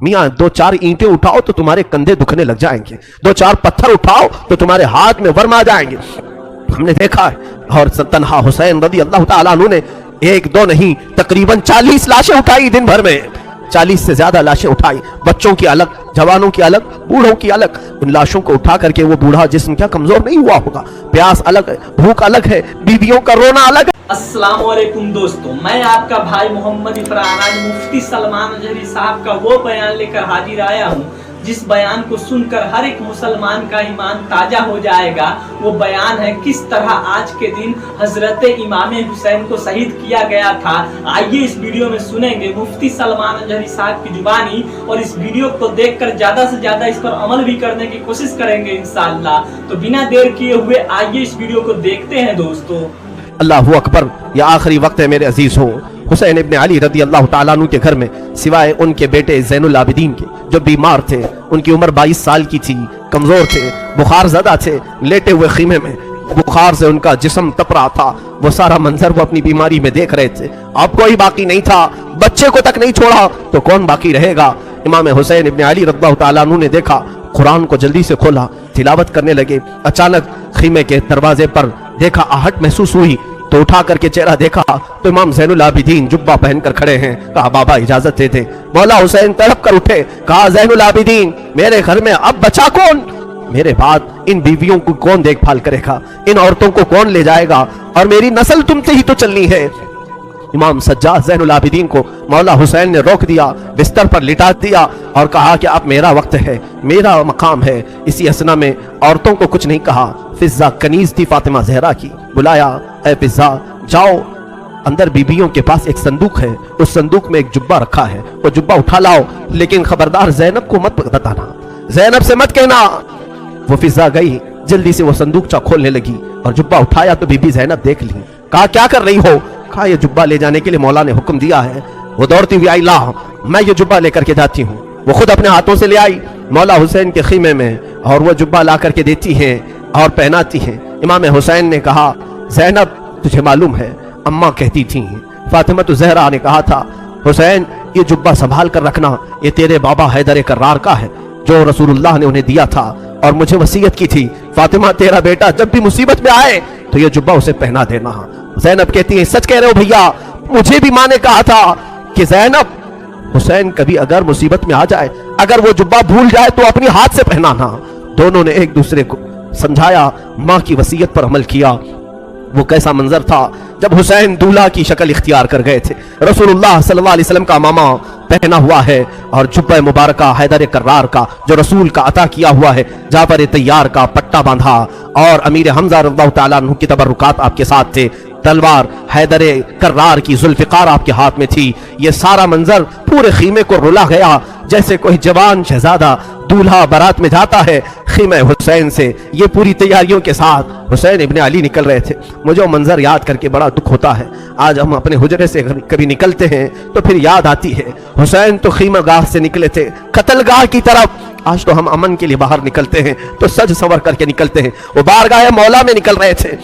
मियाँ 2-4 ईंटें उठाओ तो तुम्हारे कंधे दुखने लग जाएंगे, 2-4 पत्थर उठाओ तो तुम्हारे हाथ में वर्म आ जाएंगे। हमने देखा है। और तन्हा हुसैन रज़ी अल्लाह ताला अन्हु ने 1-2 नहीं तकरीबन 40 लाशें उठाई दिन भर में, 40 से ज्यादा लाशें उठाई, बच्चों की अलग, जवानों की अलग, बूढ़ों की अलग। उन लाशों को उठा करके वो बूढ़ा जिस्म क्या कमजोर नहीं हुआ होगा, प्यास अलग है, भूख अलग है, बीवियों का रोना अलग है। अस्सलाम वालेकुम दोस्तों, मैं आपका भाई मोहम्मद इफरान आज मुफ्ती सलमान अजहरी साहब का वो बयान लेकर हाजिर आया हूँ जिस बयान को सुनकर हर एक मुसलमान का ईमान ताजा हो जाएगा। वो बयान है किस तरह आज के दिन हजरत इमाम हुसैन को शहीद किया गया था। आइए इस वीडियो में सुनेंगे मुफ्ती सलमान अजहरी साहब की जुबानी, और इस वीडियो को देखकर ज्यादा से ज्यादा इस पर अमल भी करने की कोशिश करेंगे इंशाअल्लाह। तो बिना देर किए हुए आइए इस वीडियो को देखते हैं दोस्तों। अल्लाहु अकबर। यह आखिरी वक्त है मेरे अजीज हो। हुसैन इब्न अली रज़ी अल्लाह ताला अन्हु के घर में सिवाय उनके बेटे ज़ैनुल आबिदीन के जो बीमार थे, उनकी उम्र 22 साल की थी, कमजोर थे, बुखार ज़दा थे, लेटे हुए खीमे में बुखार से उनका जिस्म तप रहा था। वो सारा मंजर वो अपनी बीमारी में देख रहे थे। अब कोई बाकी नहीं था, बच्चे को तक नहीं छोड़ा तो कौन बाकी रहेगा। इमाम हुसैन इब्न अली रज़ी अल्लाह ताला अन्हु ने देखा, कुरान को जल्दी से खोला, तिलावत करने लगे। अचानक खीमे के दरवाजे पर देखा, आहट महसूस हुई तो उठा करके चेहरा देखा तो इमाम ज़ैनुल आबिदीन जुब्बा पहनकर खड़े हैं। कहा बाबा इजाजत दे दे। मौला हुसैन तड़प कर उठे, कहा ज़ैनुल आबिदीन मेरे घर में अब बचा कौन, मेरे बाद इन बीवियों को कौन देखभाल करेगा, इन औरतों को कौन ले जाएगा, और मेरी नस्ल तुमसे ही तो चलनी है। इमाम सज्जाद ज़ैनुल आबिदीन को मौला हुसैन ने रोक दिया, बिस्तर पर लिटा दिया और कहा कि अब मेरा वक्त है, मेरा मकाम है। इसी असना में औरतों को कुछ नहीं कहा। फिज़ा कनीज थी फातिमा ज़हरा की, बुलाया, ऐ फिज़ा जाओ, अंदर बीबियों के पास एक संदूक है, उस संदूक में एक जुब्बा रखा है, वो जुब्बा उठा लाओ, लेकिन खबरदार ज़ैनब को मत बताना, ज़ैनब से मत कहना। वो फिज़ा गई, जल्दी से वो संदूकचा खोलने लगी और जुब्बा उठाया तो बीबी ज़ैनब देख ली। कहा क्या कर रही हो। कहा ये जुब्बा ले जाने के लिए मौला ने हुक्म दिया है। वो दौड़ती हुई आई, ला मैं ये जुब्बा लेकर के जाती हूँ। वो खुद अपने हाथों से ले आई मौला हुसैन के खीमे में, और वो जुब्बा ला करके देती है और पहनाती है। इमाम हुसैन ने कहा, ज़ैनब तुझे मालूम है अम्मा कहती थी, फातिमा तो ज़हरा ने कहा था, हुसैन ये जुब्बा संभाल कर रखना, ये तेरे बाबा हैदर कर्रार का है जो रसूलुल्लाह ने उन्हें दिया था और मुझे वसीयत की थी, फातिमा तेरा बेटा जब भी मुसीबत में आए तो ये जुब्बा उसे पहना देना। ज़ैनब कहती है, सच कह रहे हो भैया, मुझे भी माँ ने कहा था कि ज़ैनब हुसैन कभी अगर मुसीबत में आ जाए, अगर वो जुब्बा भूल जाए तो अपनी हाथ से पहनाना। दोनों ने एक दूसरे को समझाया, माँ की वसीयत पर अमल किया। वो कैसा मंजर था जब हुसैन दूल्हा की शक्ल इख्तियार कर गए थे, रसूलुल्लाह सल्लल्लाहु अलैहि वसल्लम का मामा पहना हुआ है और जुब्बा मुबारका हैदर कर्रार का जो रसूल का अता किया हुआ है, जाफर तैयार का पट्टा बांधा, और अमीर हमजा रज़ियल्लाहु ताला अन्हु की तबर्रुकात आपके साथ थे, तलवार हैदर कर्रार की जुल्फ़िकार आपके हाथ में थी। ये सारा मंजर पूरे खीमे को रुला गया, जैसे कोई जवान शहजादा दूल्हा बारात में जाता है खीमे हुसैन से। ये पूरी तैयारियों के साथ हुसैन इब्न अली निकल रहे थे। मुझे वो मंजर याद करके बड़ा दुख होता है। आज हम अपने हुजरे से कभी निकलते हैं तो फिर याद आती है, हुसैन तो खीमा गाह से निकले थे कत्लगाह की तरफ, आज तो हम अमन के लिए बाहर निकलते हैं तो सज संवर करके निकलते हैं। वो बारगाह मौला में निकल रहे थे।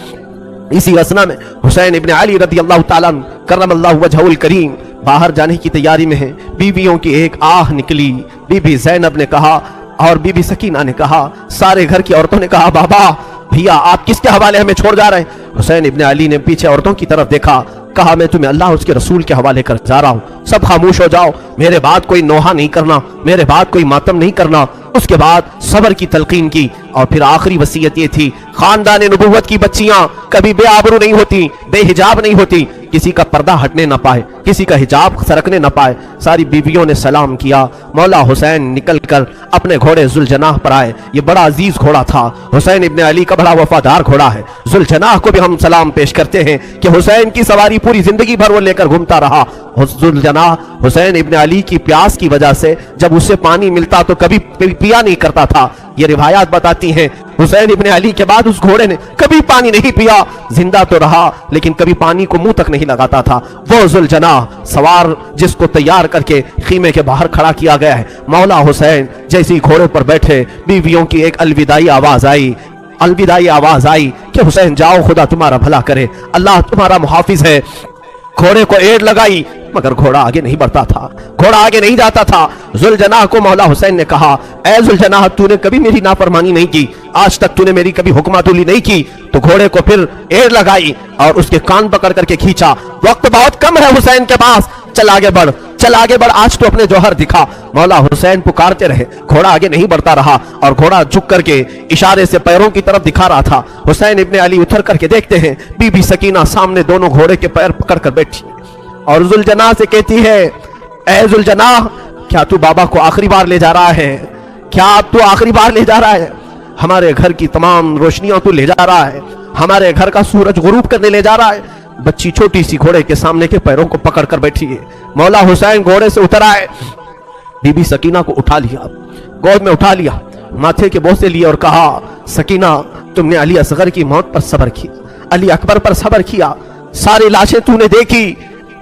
इसी असना में हुसैन इब्न अली रज़ी अल्लाह ताला करमल्लाहु वजहुल करीम बाहर जाने की तैयारी में है। बीवियों की एक आह निकली। बीबी ज़ैनब ने कहा और बीबी सकीना ने कहा, सारे घर की औरतों ने कहा, बाबा भैया आप किसके हवाले हमें छोड़ जा रहे हैं। हुसैन इब्न अली ने पीछे औरतों की तरफ देखा, कहा मैं तुम्हें अल्लाह उसके रसूल के हवाले कर जा रहा हूँ, सब खामोश हो जाओ, मेरे बाद कोई नोहा नहीं करना, मेरे बाद कोई मातम नहीं करना। उसके बाद सबर की तलकीन की और फिर आखिरी वसीयत ये थी, खानदान नबुव्वत की बच्चियां कभी बेआबरू नहीं होती, बेहिजाब नहीं होती, किसी का पर्दा हटने न पाए, किसी का हिजाब सरकने न पाए। सारी बीवियों ने सलाम किया। मौला हुसैन निकलकर अपने घोड़े जुलजनाह पर आए। ये बड़ा अजीज घोड़ा था, हुसैन इब्न अली का बड़ा वफादार घोड़ा है। जुलजनाह को भी हम सलाम पेश करते हैं कि हुसैन की सवारी पूरी जिंदगी भर वो लेकर घूमता रहा। जुलजनाह हुसैन इब्न अली की प्यास की वजह से जब उसे पानी मिलता तो कभी पिया नहीं करता था। ये रिवायात बताती हैं हुसैन इब्न अली के बाद उस घोड़े ने कभी पानी नहीं पिया, जिंदा तो रहा लेकिन कभी पानी को मुंह तक नहीं लगाता था। वो जुलजनाह सवार जिसको तैयार करके खीमे के बाहर खड़ा किया गया है। मौला हुसैन जैसे घोड़े पर बैठे, बीवियों की एक अलविदाई आवाज आई, अलविदाई आवाज आई कि हुसैन जाओ, खुदा तुम्हारा भला करे, अल्लाह तुम्हारा मुहाफिज है। घोड़े को एड़ लगाई, मगर घोड़ा आगे नहीं बढ़ता था, घोड़ा आगे नहीं जाता था। जुलजनाह को मौला हुसैन ने कहा, ऐ जुलजनाह, तूने कभी मेरी नाफरमानी नहीं की, आज तक तूने मेरी कभी हुक्मातुली नहीं की। तो घोड़े को फिर एड़ लगाई और उसके कान पकड़ करके खींचा। वक्त बहुत कम है हुसैन के पास, चल आगे बढ़, चल आगे बढ़, आज तो अपने जौहर दिखा। मौला हुसैन पुकारते रहे, घोड़ा आगे नहीं बढ़ता रहा और घोड़ा झुक करके इशारे से पैरों की तरफ दिखा रहा था। हुसैन इब्ने अली उतर करके देखते हैं, बीबी सकीना सामने दोनों घोड़े के पैर पकड़ कर बैठी और जुलजनाह से कहती है, ऐ जुलजनाह, क्या तू बाबा को आखिरी बार ले जा रहा है? क्या अब तू आखिरी बार ले जा रहा है? हमारे घर की तमाम रोशनियां तू ले जा रहा है, हमारे घर का सूरज गुरूब करने ले जा रहा है। बच्ची छोटी सी घोड़े के सामने के पैरों को पकड़ कर बैठी है। मौला हुसैन घोड़े से उतर आए, बीबी सकीना को उठा लिया, गोद में उठा लिया, माथे के बोझ से लिए और कहा, सकीना, तुमने अली असगर की मौत पर सब्र किया, अली अकबर पर सब्र किया, सारी लाशें तूने देखी,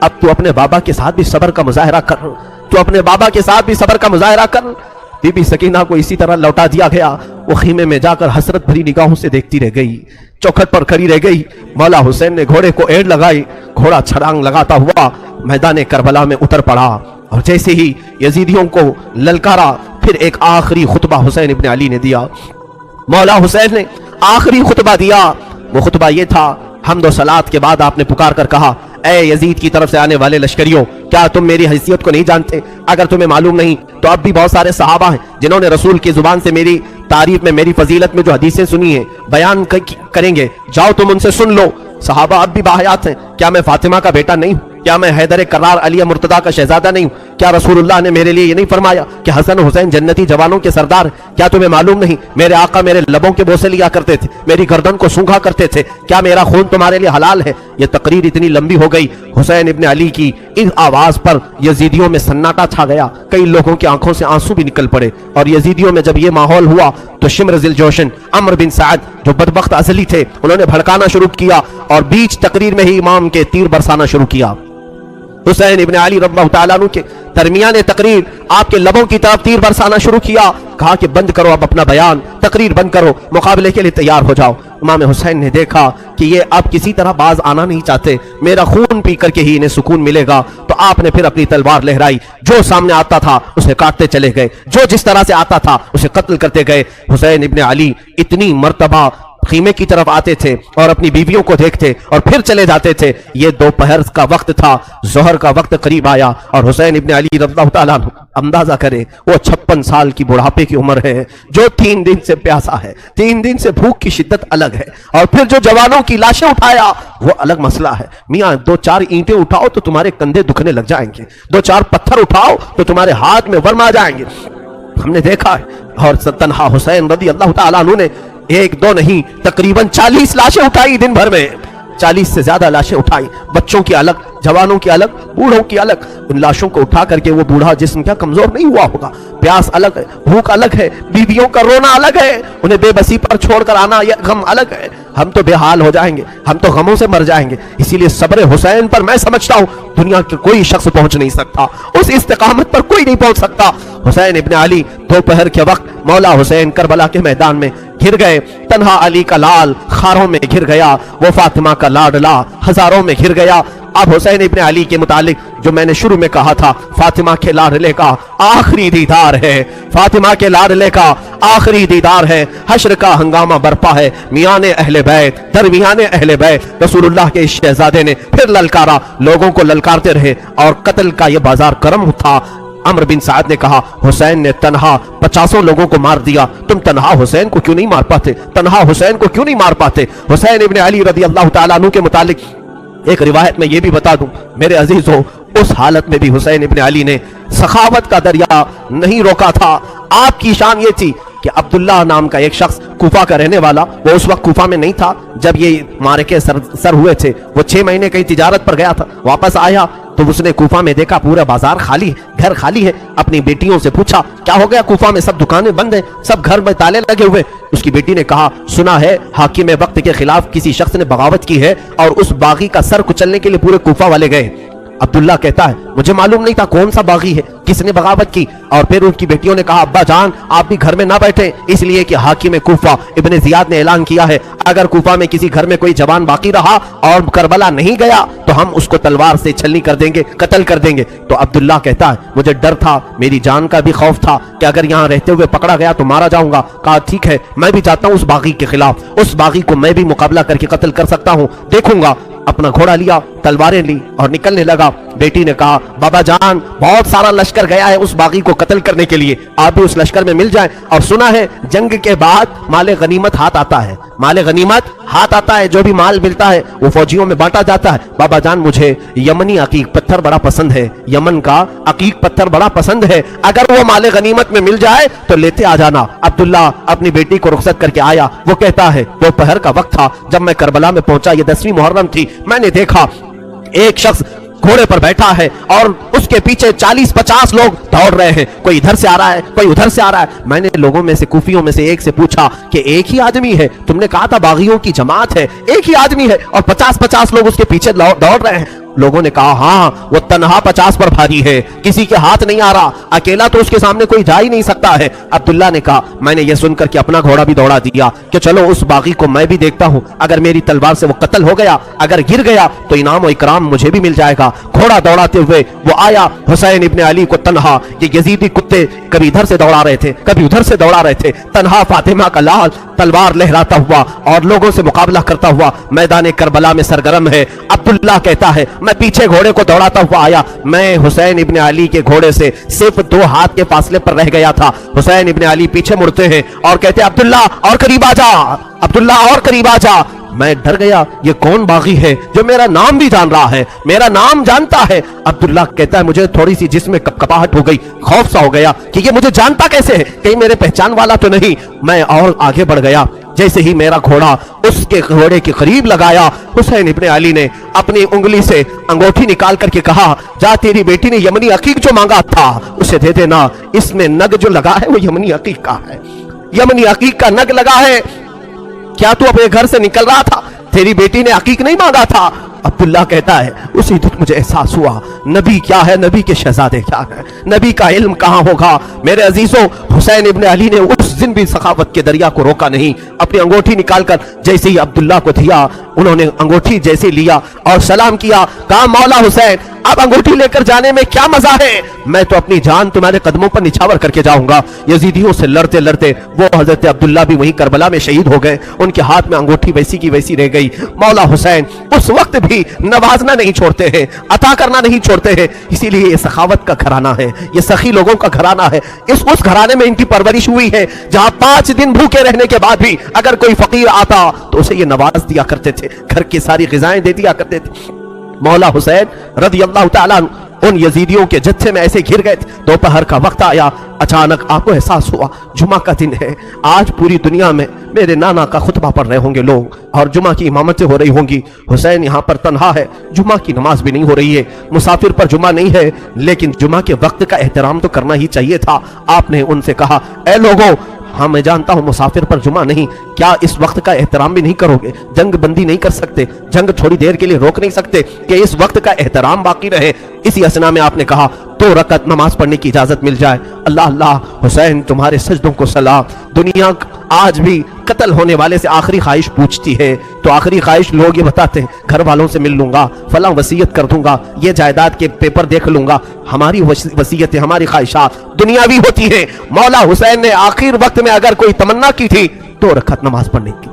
अब तू अपने बाबा के साथ भी सब्र का मुजाहरा कर, तू अपने बाबा के साथ भी सब्र का मुजाहरा कर। बीबी सकीना को इसी तरह लौटा दिया गया। वो खीमे में जाकर हसरत भरी निगाहों से देखती रह गई, चौखट पर खड़ी रह गई। मौला हुसैन ने घोड़े को एड़ लगाई, घोड़ा छलांग लगाता हुआ मैदान करबला में उतर पड़ा और जैसे ही यजीदियों को ललकारा, फिर एक आखिरी खुतबा हुसैन इब्ने अली ने दिया। मौला हुसैन ने आखिरी खुतबा दिया। वो खुतबा ये था, हम्द व सलात के बाद आपने पुकार कर कहा, ऐ यजीद की तरफ से आने वाले लश्करियों, क्या तुम मेरी हैसियत को नहीं जानते? अगर तुम्हें मालूम नहीं तो अब भी बहुत सारे सहाबा हैं जिन्होंने रसूल की जुबान से मेरी तारीफ में, मेरी फजीलत में जो हदीसें सुनी है बयान करेंगे, जाओ तुम उनसे सुन लो। सहाबा अब भी बाहयात हैं। क्या मैं फातिमा का बेटा नहीं हूँ? क्या मैं हैदर करार अली मुर्तदा का शहजादा नहीं हूँ? क्या रसूलुल्लाह ने मेरे लिए ये नहीं फरमाया कि हसन हुसैन जन्नती जवानों के सरदार? क्या तुम्हें मालूम नहीं, मेरे आका मेरे लबों के बोसे लिया करते थे, मेरी गर्दन को सूंघा करते थे, क्या मेरा खून तुम्हारे लिए हलाल है? ये तकरीर इतनी लंबी हो गई, हुसैन इब्ने अली की इस आवाज पर यजीदियों में सन्नाटा छा गया। कई लोगों की आंखों से आंसू भी निकल पड़े और यजीदियों में जब ये माहौल हुआ तो शिम्र जिल जोशन अमर बिन साद, जो बदबख्त अजली थे, उन्होंने भड़काना शुरू किया और बीच तकरीर में ही इमाम के तीर बरसाना शुरू किया। हुसैन इब्ने अली रज़ियल्लाहु ताला अन्हु के दरमियान तकरीर आपके लबों की तरफ तीर बरसाना शुरू किया। कहा कि बंद करो अब अपना बयान, तकरीर बंद करो, मुकाबले के लिए तैयार हो जाओ। इमाम हुसैन ने देखा कि ये अब किसी तरह बाज आना नहीं चाहते, मेरा खून पी करके ही इन्हें सुकून मिलेगा, तो आपने फिर अपनी तलवार लहराई, जो सामने आता था उसे काटते चले गए, जो जिस तरह से आता था उसे कत्ल करते गए। हुसैन इब्ने अली इतनी मर्तबा खीमे की तरफ आते थे और अपनी बीवियों को देखते और फिर चले जाते थे। ये दोपहर का वक्त था, जोहर का वक्त करीब आया और हुसैन इब्ने अली रज़ियल्लाहु ताला अन्हु, अंदाजा करें वो 56 साल की बुढ़ापे की उम्र है, जो 3 दिन से प्यासा है, 3 दिन से भूख की शिद्दत अलग है, और फिर जो जवानों की लाशें उठाया वो अलग मसला है। मियाँ 2-4 ईंटें उठाओ तो तुम्हारे कंधे दुखने लग जाएंगे, 2-4 पत्थर उठाओ तो तुम्हारे हाथ में वर्म आ जाएंगे। हमने देखा है। और तन्हा हुसैन रज़ियल्लाहु ताला अन्हु ने 1-2 नहीं तकरीबन 40 लाशें उठाई दिन भर में, 40 से ज्यादा लाशें उठाई, बच्चों की अलग, जवानों की अलग, बूढ़ों की अलग। उन लाशों को उठा करके वो बूढ़ा जिस्म क्या कमजोर नहीं हुआ होगा, प्यास अलग है, भूख अलग है, बीवियों का रोना अलग है, उन्हें बेबसी पर छोड़कर आना यह गम अलग है। हम तो बेहाल हो जाएंगे, हम तो गमों से मर जाएंगे। इसीलिए सब्र हुसैन पर मैं समझता हूँ दुनिया के कोई शख्स पहुंच नहीं सकता, उस इस्तिकामत पर कोई नहीं पहुंच सकता। हुसैन इब्ने अली दोपहर के वक्त मौला हुसैन करबला के मैदान में घिर गए। तन्हा अली का लाल खारों में घिर गया, वो फातिमा का लाडला हजारों में घिर गया। अब हुसैन इब्ने अली के मुतालिक जो मैंने शुरू में कहा था, फातिमा के लाडले का आखिरी दीदार है, फातिमा के लाडले का आखिरी दीदार है। हश्र का हंगामा बरपा है, मियाने अहले बैत, दरमियाने अहले बैत। रसूलुल्लाह के इस शहजादे ने फिर ललकारा, लोगों को ललकारते रहे और कत्ल का यह बाजार करम था। अमर बिन साद ने कहा, हुसैन ने तन्हा 50 लोगों को मार दिया, तुम तन्हा हुसैन को क्यों नहीं मार पाते? तन्हा हुसैन को क्यों नहीं मार पाते? हुसैन इब्ने अली रज़ियल्लाहु ताला अन्हु के मुतालिक एक रिवायत में यह भी बता दूं मेरे अजीजों, उस हालत में भी हुसैन इब्ने अली ने सखावत का दरिया नहीं रोका था। आपकी शान ये थी कि अब्दुल्लाह नाम का एक शख्स कूफा का रहने वाला, वो उस वक्त कूफा में नहीं था जब ये मारके सर हुए थे, वो 6 महीने कहीं तिजारत पर गया था, वापस आया तो उसने कूफा में देखा पूरा बाजार खाली है, घर खाली है। अपनी बेटियों से पूछा क्या हो गया, कूफा में सब दुकानें बंद हैं, सब घर में ताले लगे हुए। उसकी बेटी ने कहा, सुना है हाकिम वक्त के खिलाफ किसी शख्स ने बगावत की है और उस बागी का सर कुचलने के लिए पूरे कूफा वाले गए। अब्दुल्ला कहता है मुझे मालूम नहीं था कौन सा बागी है, किसने बगावत की। और फिर उनकी बेटियों ने कहा अब्बा जान आप भी घर में ना बैठे, इसलिए कि हाकिम कूफा इब्ने जियाद ने ऐलान किया है अगर कूफा में किसी घर में कोई जवान बाकी रहा और करबला नहीं गया तो हम उसको तलवार से छलनी कर देंगे, कत्ल कर देंगे। तो अब्दुल्ला कहता है मुझे डर था, मेरी जान का भी खौफ था कि अगर यहाँ रहते हुए पकड़ा गया तो मारा जाऊंगा। कहा ठीक है मैं भी जाता हूँ उस बागी के खिलाफ, उस बागी को मैं भी मुकाबला करके कत्ल कर सकता हूँ, देखूंगा। अपना घोड़ा लिया, तलवारें ली और निकलने लगा। बेटी ने कहा बाबा जान बहुत सारा लश्कर गया है उस बागी को कत्ल करने के लिए, आप भी उस लश्कर में मिल जाएं। और सुना है जंग के बाद माले गनीमत हाथ आता है, माले गनीमत हाथ आता है, जो भी माल मिलता है वो फौजियों में बांटा जाता है। बाबा जान मुझे यमनी अकीक पत्थर बड़ा पसंद है, यमन का अकीक पत्थर बड़ा पसंद है, अगर वो माले गनीमत में मिल जाए तो लेते आ जाना। अब्दुल्ला अपनी बेटी को रुखसत करके आया। वो कहता है दोपहर का वक्त था जब मैं करबला में पहुंचा, ये 10वीं मुहर्रम थी। मैंने देखा एक शख्स घोड़े पर बैठा है और उसके पीछे 40-50 लोग दौड़ रहे हैं, कोई इधर से आ रहा है कोई उधर से आ रहा है। मैंने लोगों में से कुफियों में से एक से पूछा कि एक ही आदमी है, तुमने कहा था बागियों की जमात है, एक ही आदमी है और 50-50 लोग उसके पीछे दौड़ रहे हैं। लोगों ने कहा हाँ वो तन्हा 50 पर भारी है, किसी के हाथ नहीं आ रहा, अकेला तो उसके सामने कोई जा ही नहीं सकता है। अब्दुल्ला ने कहा मैंने ये सुनकर के अपना घोड़ा भी दौड़ा दिया कि चलो उस बागी को मैं भी देखता हूं, अगर मेरी तलवार से वो कत्ल हो गया, अगर गिर गया तो इनाम और इकराम मुझे भी मिल जाएगा। घोड़ा दौड़ाते हुए वो आया हुसैन इब्ने अली को तन्हा, ये यजीदी कुत्ते कभी इधर से दौड़ा रहे थे कभी उधर से दौड़ा रहे थे, तन्हा फातिमा का लाल तलवार लहराता हुआ और लोगों से मुकाबला करता हुआ मैदान करबला में सरगर्म है। अब्दुल्ला कहता है मैं पीछे घोड़े को दौड़ाता हुआ आया, मैं हुसैन इब्ने अली के घोड़े से सिर्फ 2 हाथ के फासले पर रह गया था। हुसैन इब्ने अली पीछे मुड़ते हैं और कहते हैं अब्दुल्ला और करीब आ जा, अब्दुल्ला और करीब आ जा। मैं डर गया ये कौन बागी है जो मेरा नाम भी जान रहा है, मेरा नाम जानता है। अब्दुल्ला कहता है मुझे थोड़ी सी जिस्म में कपकपाहट हो गई, खौफ सा हो गया कि ये मुझे जानता कैसे है, कहीं मेरे पहचान वाला तो नहीं। मैं और आगे बढ़ गया, जैसे ही मेरा घोड़ा उसके घोड़े के करीब लगाया, हुसैन इब्ने अली ने अपनी उंगली से अंगूठी निकाल करके कहा जा तेरी बेटी ने यमनी अकीक जो मांगा था उसे दे देना, इसमें नग जो लगा है वो यमनी अकीक का है, यमनी अकीक का नग लगा है। क्या तू अपने घर से निकल रहा था, तेरी बेटी ने अकीक नहीं मांगा था? अब्दुल्ला कहता है उसी दिन मुझे एहसास हुआ नबी क्या है, नबी के शहजादे क्या है, नबी का इल्म कहाँ होगा। मेरे अजीजों हुसैन इब्ने अली ने उस दिन भी सखावत के दरिया को रोका नहीं, अपनी अंगूठी निकालकर जैसे ही अब्दुल्ला को दिया, उन्होंने अंगूठी जैसे लिया और सलाम किया, कहा मौला हुसैन अब अंगूठी लेकर जाने में क्या मजा है, मैं तो अपनी जान तुम्हारे कदमों पर निछावर करके जाऊंगा। यजीदियों से लड़ते लड़ते वो हजरत अब्दुल्ला भी वहीं करबला में शहीद हो गए, उनके हाथ में अंगूठी वैसी की वैसी रह गई। मौला हुसैन उस वक्त भी नवाजना नहीं छोड़ते हैं, अता करना नहीं छोड़ते हैं, इसीलिए ये सखावत का घराना है, ये सखी लोगों का घराना है। उस घराने में इनकी परवरिश हुई है जहां 5 दिन भूखे रहने के बाद भी अगर कोई फकीर आता तो उसे ये नवाज दिया करते थे, घर की सारी ग़िज़ाएं दे दिया करते थे। मौला हुसैन रज़ी अल्लाह तआला उन यजीदियों के जत्थे में ऐसे घिर गए थे। दोपहर का वक्त आया, अचानक आपको एहसास हुआ जुमा का दिन है, आज पूरी दुनिया में मेरे नाना का खुतबा पढ़ रहे होंगे लोग और जुमा की इमामतें हो रही होंगी, हुसैन यहाँ पर तन्हा है, जुमा की नमाज भी नहीं हो रही है, मुसाफिर पर जुमा नहीं है, लेकिन जुमा के वक्त का एहतराम तो करना ही चाहिए था। आपने उनसे कहा ए लोगों, हाँ मैं जानता हूं मुसाफिर पर जुमा नहीं, क्या इस वक्त का एहतराम भी नहीं करोगे? जंग बंदी नहीं कर सकते, जंग थोड़ी देर के लिए रोक नहीं सकते कि इस वक्त का एहतराम बाकी रहे? इसी असना में आपने कहा 2 रकअत नमाज पढ़ने की इजाजत मिल जाए। अल्लाह अल्लाह हुसैन तुम्हारे सजदों को सलाम। दुनिया आज भी कत्ल होने वाले से आखिरी ख्वाहिश पूछती है तो आखिरी ख्वाहिश लोग ये बताते हैं घर वालों से मिल लूंगा, फला वसीयत कर दूंगा, ये जायदाद के पेपर देख लूंगा। हमारी वसीयतें हमारी ख्वाहिशात दुनियावी होती हैं। मौला हुसैन ने आखिर वक्त में अगर कोई तमन्ना की थी 2 रकअत नमाज पढ़ने की,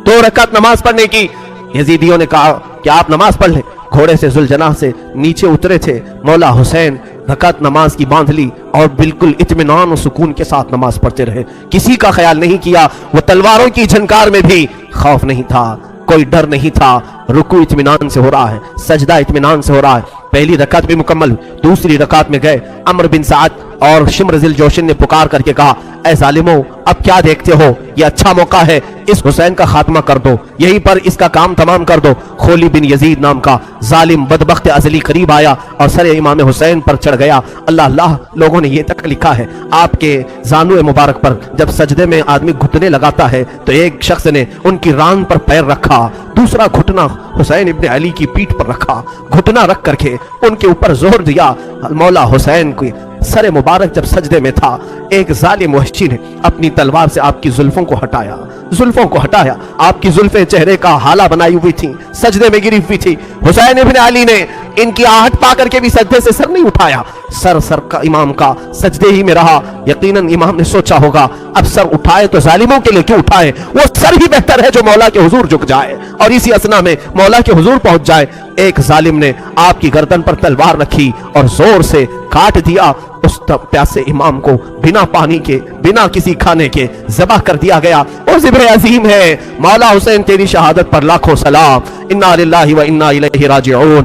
2 रकअत नमाज पढ़ने की। यजीदियों ने कहा कि आप नमाज पढ़ लें। घोड़े से जुलजना से नीचे उतरे थे, मौला हुसैन रकात नमाज की बांध ली और बिल्कुल इत्मीनान और सुकून के साथ नमाज पढ़ते रहे। किसी का ख्याल नहीं किया, वो तलवारों की झनकार में भी खौफ नहीं था, कोई डर नहीं था। रुकू इत्मीनान से हो रहा है, सजदा इत्मीनान से हो रहा है। पहली रकात भी मुकम्मल, दूसरी रकात में गए। अमर बिन साद اور शिम्र ज़िल जोशन ने पुकार करके कहा, ऐ जालिमों, अब क्या देखते हो, ये अच्छा मौका है, इस हुसैन का खात्मा कर दो, यहीं पर इसका काम तमाम कर दो। खोली बिन यजीद नाम का जालिम बदबख्त अजली करीब आया और सर इमाम हुसैन पर चढ़ गया। अल्लाह अल्लाह, लोगों ने ये तक लिखा है, आपके जानू मुबारक पर जब सजदे में आदमी घुटने लगाता है तो एक शख्स ने उनकी रान पर पैर रखा, दूसरा घुटना हुसैन इब्ने अली की पीठ पर रखा, घुटना रख करके उनके ऊपर जोर दिया। मौला हुसैन की सर मुबारक जब सजदे में था, एक जालिम वहशी ने अपनी तलवार से आपकी जुल्फों को हटाया, जुल्फों को हटाया। आपकी जुल्फें चेहरे का हाला बनाई हुई थी, सजदे में गिरी हुई थी। हुसैन इब्ने अली ने इनकी आहट पा करके भी सजदे से सर नहीं उठाया, सर का इमाम का सजदे ही में रहा। यकीनन इमाम ने सोचा होगा, अब सर उठाए तो जालिमों के लिए क्यों उठाए, वो सर ही बेहतर है जो मौला के हुजूर झुक जाए और इसी असना में मौला के हुजूर पहुंच जाए। एक जालिम ने आपकी गर्दन पर तलवार रखी और जोर से काट दिया। उस प्यासे इमाम को बिना पानी के, बिना किसी खाने के ज़बह कर दिया गया। और ज़िब्र अजीम है, मौला हुसैन तेरी शहादत पर लाखों सलाम। इन्ना लिल्लाहि व इन्ना इलैहि राजिऊन।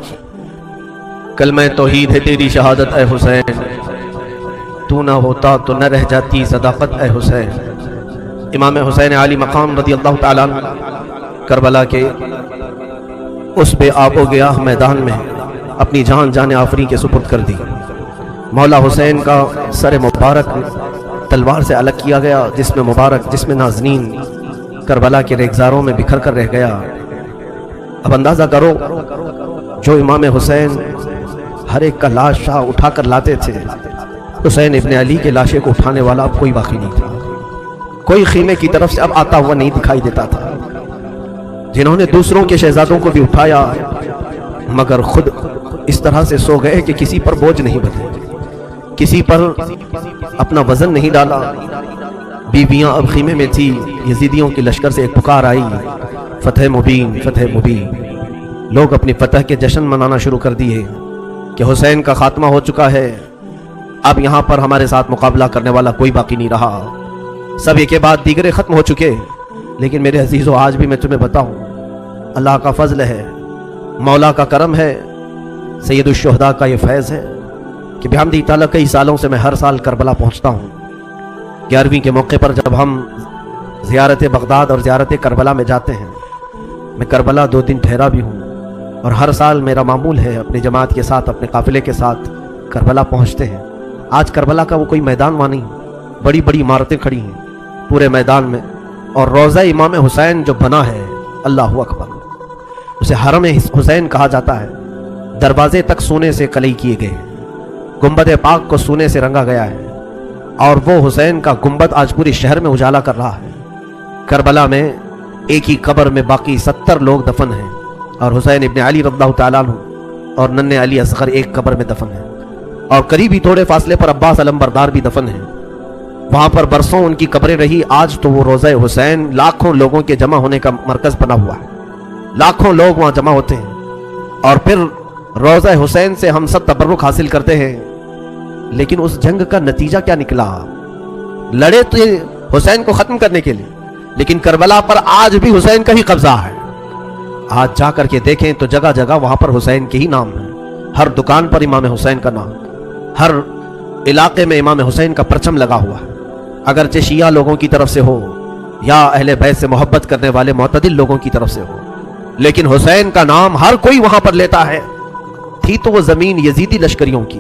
कलमे तौहीद है तेरी शहादत ऐ हुसैन, तू ना होता तो न रह जाती सदाकत ऐ हुसैन। इमाम हुसैन आली मकाम रज़ी अल्लाह तआला करबला के उस बे आबो गया मैदान में अपनी जान जाने आफरी के सुपुर्द कर दी। मौला हुसैन का सर मुबारक तलवार से अलग किया गया, जिसमें मुबारक, जिसमें नाज़नीन करबला के रेगजारों में बिखर कर रह गया। अब अंदाज़ा करो, जो इमाम हुसैन हर एक का लाश शाह उठा कर लाते थे, हुसैन इब्ने अली के लाशे को उठाने वाला अब कोई बाकी नहीं था। कोई खीमे की तरफ से अब आता हुआ नहीं दिखाई देता था। जिन्होंने दूसरों के शहजादों को भी उठाया, मगर खुद इस तरह से सो गए कि किसी पर बोझ नहीं बने, किसी पर अपना वजन नहीं डाला। बीवियां अब खीमे में थी। यजीदियों के लश्कर से एक पुकार आई, फतह मुबीन, फतह मुबीन। लोग अपनी फतह के जश्न मनाना शुरू कर दिए कि हुसैन का खात्मा हो चुका है, अब यहाँ पर हमारे साथ मुकाबला करने वाला कोई बाकी नहीं रहा। सब एक के बाद दीगरे ख़त्म हो चुके। लेकिन मेरे अजीज़ों, आज भी मैं तुम्हें बताऊँ, अल्लाह का फजल है, मौला का करम है, सैयदुश शुहदा का ये फैज़ है कि बिहम्दी ताला कई सालों से मैं हर साल करबला पहुँचता हूँ। 11वीं के मौके पर जब हम ज़ियारत बगदाद और ज़ियारत करबला में जाते हैं, मैं करबला 2 दिन ठहरा भी हूँ और हर साल मेरा मामूल है अपनी जमात के साथ, अपने काफ़िले के साथ करबला पहुँचते हैं। आज करबला का वो कोई मैदान वहाँ नहीं, बड़ी बड़ी इमारतें खड़ी हैं पूरे मैदान में, और रोज़ा इमाम हुसैन जो बना है, अल्लाहु अकबर, उसे हरम हुसैन कहा जाता है। दरवाजे तक सोने से कलई किए गए, गुंबद पाक को सोने से रंगा गया है, और वो हुसैन का गुंबद आज पूरे शहर में उजाला कर रहा है। करबला में एक ही कब्र में बाकी 70 लोग दफन हैं, और हुसैन इब्ने अली रज़ियल्लाहु तआला अन्हु और नन्हे अली असगर एक कब्र में दफन है, और करीब ही थोड़े फासले पर अब्बास अलमबरदार भी दफन है। वहाँ पर बरसों उनकी कब्रें रही। आज तो वो रोज़ा हुसैन लाखों लोगों के जमा होने का मरकज़ बना हुआ है, लाखों लोग वहाँ जमा होते हैं, और फिर रोज़ा हुसैन से हम सब तबर्रुक हासिल करते हैं। लेकिन उस जंग का नतीजा क्या निकला? लड़े तो हुसैन को ख़त्म करने के लिए, लेकिन करबला पर आज भी हुसैन का ही कब्जा है। आज जा करके देखें तो जगह जगह वहाँ पर हुसैन के ही नाम है, हर दुकान पर इमाम हुसैन का नाम, हर इलाके में इमाम हुसैन का परचम लगा हुआ है। अगरचे शिया लोगों की तरफ से हो या अहले बैत से मोहब्बत करने वाले मुअतदिल लोगों की तरफ से हो, लेकिन हुसैन का नाम हर कोई वहां पर लेता है। थी तो वो जमीन यजीदी लश्करियों की,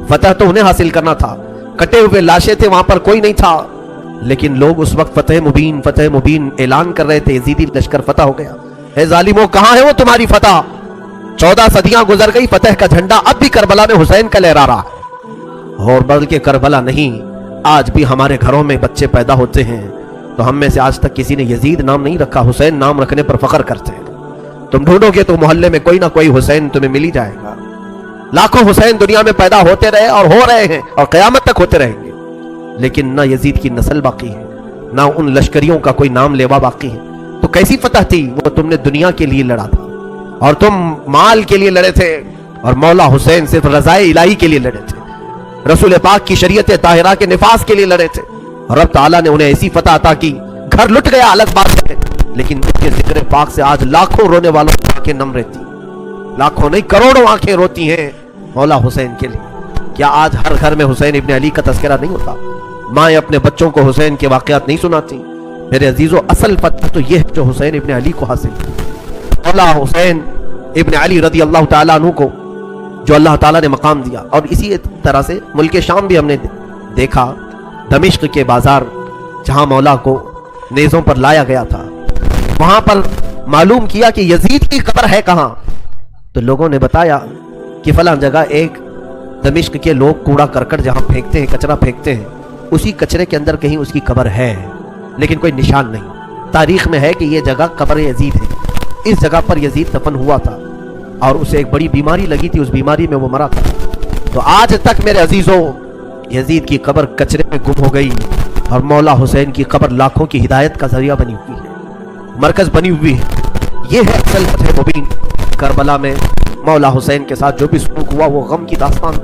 फतह तो उन्हें हासिल करना था, कटे हुए लाशें थे, वहां पर कोई नहीं था, लेकिन लोग उस वक्त फतह मुबीन ऐलान कर रहे थे। यजीदी लश्कर फतह हो गया। हे जालिमों, कहां है वो तुम्हारी फतह? 14 सदियां गुजर गई, फतह का झंडा अब भी करबला में हुसैन का लहरा रहा है। और बल्कि करबला नहीं, आज भी हमारे घरों में बच्चे पैदा होते हैं तो हम में से आज तक किसी ने यजीद नाम नहीं रखा, हुसैन नाम रखने पर फख्र करते हैं। तुम ढूंढोगे तो मोहल्ले में कोई ना कोई हुसैन तुम्हें मिल ही जाएगा। लाखों हुसैन दुनिया में पैदा होते रहे और हो रहे हैं और क़यामत तक होते रहेंगे, लेकिन ना यजीद की नस्ल बाकी है, ना उन लश्करियों का कोई नाम लेवा बाकी है। तो कैसी फतह थी? वो तुमने दुनिया के लिए लड़ा था और तुम माल के लिए लड़े थे, और मौला हुसैन सिर्फ रज़ाए इलाही के लिए लड़े थे, रसूल पाक की शरीयत ताहिरा के निफास के लिए लड़े थे। और रब ताला ने उन्हें ऐसी फतह अता की, घर लुट गया अलग बात है, लेकिन उनके जिक्र पाक से आज लाखों रोने वालों की आंखें नम रहती, लाखों नहीं करोड़ों आंखें रोती हैं मौला हुसैन के लिए। کیا آج ہر گھر میں حسین ابن علی کا تذکرہ نہیں ہوتا؟ مائیں اپنے بچوں کو حسین کے واقعات نہیں سناتی؟ میرے عزیزو، اصل فتح تو یہ ہے جو حسین ابن علی کو حاصل ہے۔ مولا حسین ابن علی رضی اللہ تعالیٰ عنہ کو جو اللہ تعالیٰ نے مقام دیا، اور اسی طرح سے ملک شام بھی ہم نے دیکھا، دمشق کے بازار جہاں مولا کو نیزوں پر لایا گیا تھا، وہاں پر معلوم کیا کہ یزید کی قبر ہے کہاں، تو لوگوں نے بتایا کہ فلاں جگہ ایک دمشق کے لوگ کوڑا کرکٹ جہاں پھینکتے ہیں، کچرا پھینکتے ہیں، اسی کچرے کے اندر کہیں اس کی قبر ہے، لیکن کوئی نشان نہیں۔ تاریخ میں ہے کہ یہ جگہ قبر یزید ہے، اس جگہ پر یزید دفن ہوا تھا اور اسے ایک بڑی بیماری لگی تھی، اس بیماری میں وہ مرا تھا۔ تو آج تک میرے عزیزوں یزید کی قبر کچرے میں گم ہو گئی، اور مولا حسین کی قبر لاکھوں کی ہدایت کا ذریعہ بنی ہوئی ہے، مرکز بنی ہوئی ہے۔ یہ ہے اصل فتح مبین۔ کربلا میں مولا حسین کے ساتھ جو بھی سلوک ہوا وہ غم کی داستان تو